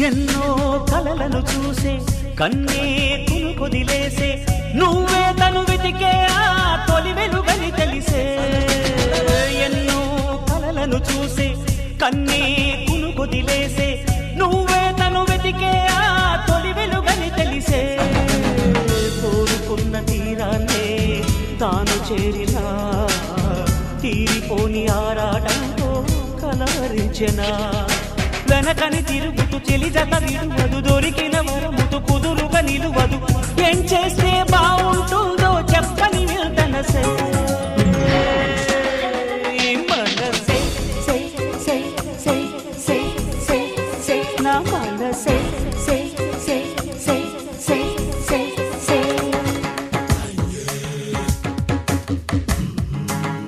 ఎన్నో కలలను చూసే కన్నే కొదిలేసే నువ్వే తను వెతికే ఆ తొలి వెలుగని తెలిసే ఎన్నో కలలను చూసే కన్నే కొదిలేసే నువ్వే తను వెతికే ఆ తొలి వెలుగని తెలిసే కోరుకున్న తీరాన్నే తాను చేరినా తీరిపోని ఆరాటంతో కలవరించెనా వెనకని తిరుగుతూ చెలి జత విడువదు దొరికిన వరముతు కుదురుగా నిలువదు ఏం చేస్తే బాగుంటుందో చెప్పని నిల్తనసే